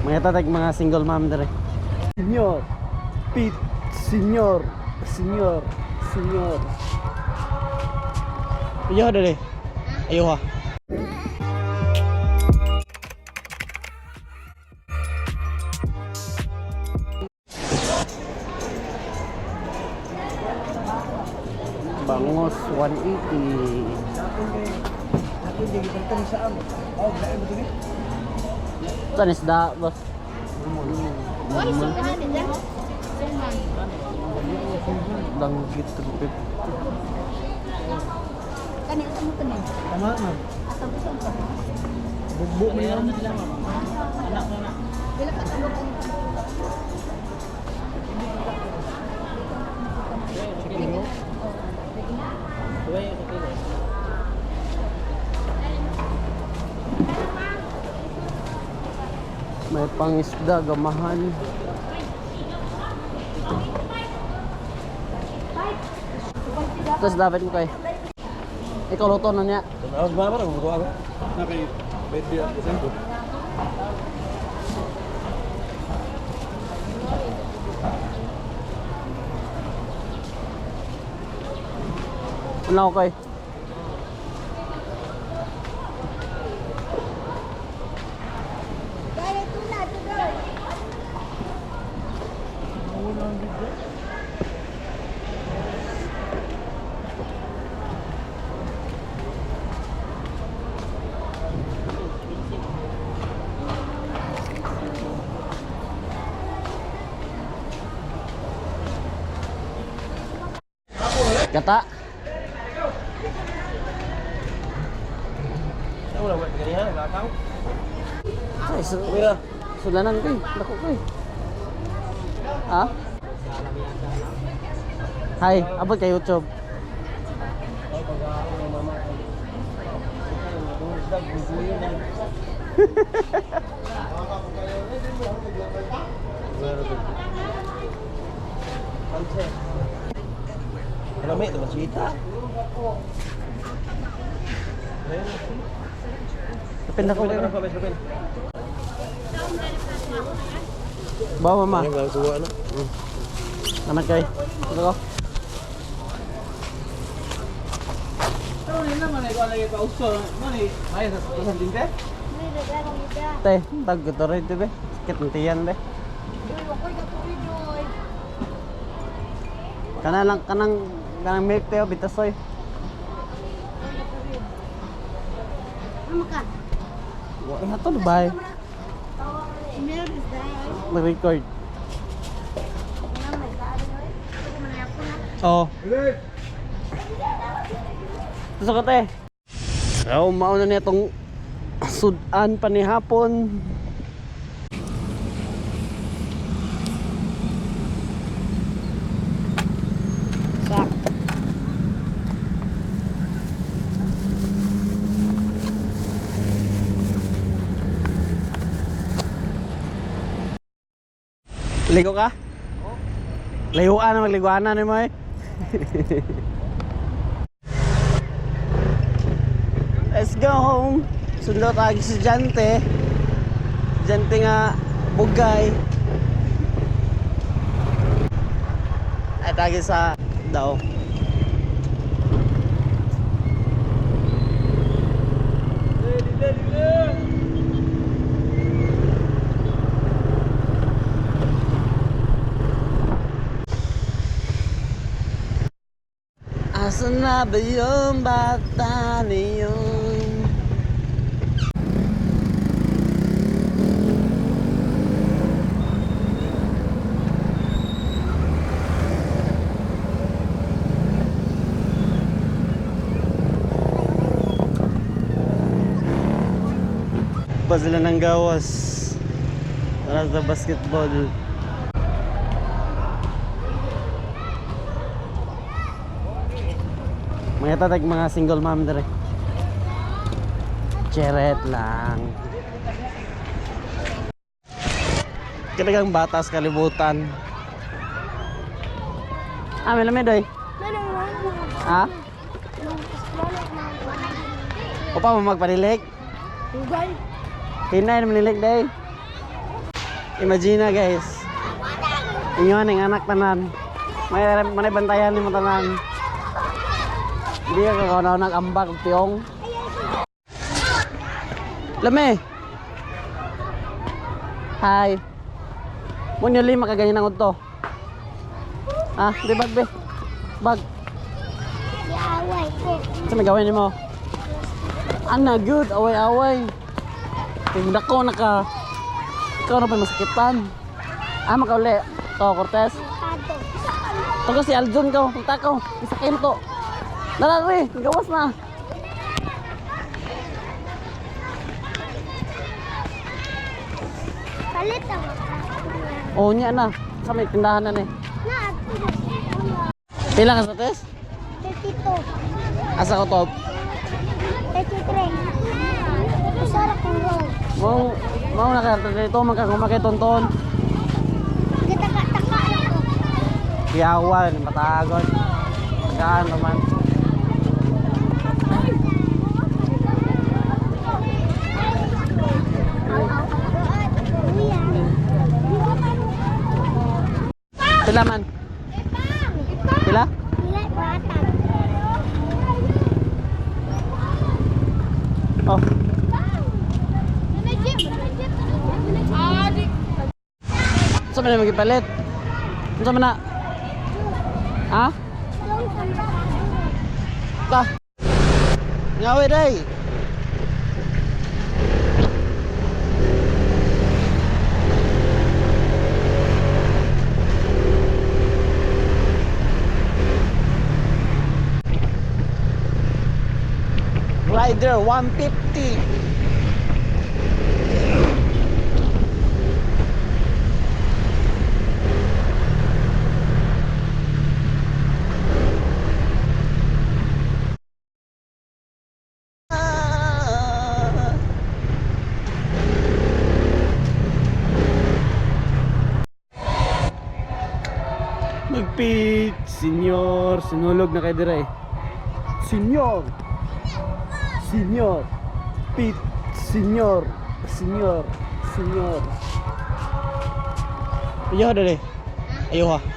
Mga tatag mga single mom dere. Senyor, Pete, senyor, senyor, senyor. Ayaw dere. Ayaw ha. Bangos 180. Saan isda, boss? Uy, sumahan din dyan. Sumahan. Langgit trupit. Kanin, ito mo kanin. Tama na. Asa mo saan ka? Bugbo mo yan. Bila ka tamo kanin. May pangisda, gamahan. Terus dapat mo kay. Ikaw luto na niya. Harus berapa orang butuh aku? Nah kayak beda aku. Ano kay? Gaya tulad, tuloy. Kata. Kamu udah buat kalian enggak tahu. Ay, sudanan kay. Dako kay. Ha? Hi, abot kay YouTube. Rame teman cerita. Pindah ko kay. Berapa? Bawa mama. Ini tua anak. Naman kay. Ito ko. Ini naman ay lagi pa uso. Mani, ay sa din te. Uy, nagdarang ida. Te, tag ito rin ito be. Sakit ng tiyan be. Uy, wakoy ka tuloy, Joy. Kanang milk teo bitasoy. Ano ka? Wa na to bay. Email is that. Mag-record. Ano may daan, Joy? Pwede mo na ako na. Oo. Gusto ko te. So, mauna niya itong sudan pa ni hapon. Sak. Ligo ka? Layuan na magliguan na ni mo eh. Let's go home. Sundo tayo si Jante. Jante nga bugay. Ay tayo sa daw. Asan na ba yung bata niyon? Pa sila ng gawas para sa basketball. Mga tatag mga single mom dere. Cheret lang. Kailangang batas kalibutan. May lamay doy. Ha? O pa mo magpanilig? Ugay. Hinay na manilig day. Imagine guys. Inyo ning anak tanan. May bantayan ni mo tanan. Hindi ka kakaw na ambak piyong. Lame. Hi. Mo nyo lima kaganyan ang udto. Ah, di bag be. Bag. Away ko. Sa nagawin mo? Ana good, away-away. Tingda ko naka. Ikaw na pa masakitan. Ah, makauli. To, Cortez. Tato. Tago si Aljun ko, kita ko. Isa kinto. Dala gawas na. Palit ang Oh, niya na. Sa may tindahan na ni. na. Pila ka sa test? 32. Asa ko to? 33. Masarap ang roll. Mau nakarte dito magkakumaki tonton. Gitaka-taka ako. Yawan, matagon. Tagaan naman. Pila man? Pila? Oh. Saan mo na magipalit? Saan mo na? Ha? Ta. Ngawi day. Rider 150. Magpit, senyor, sinulog na kay dire. Senyor. Senyor. Pit, senyor. Senyor. Senyor. Ayaw dali. Ayaw ha.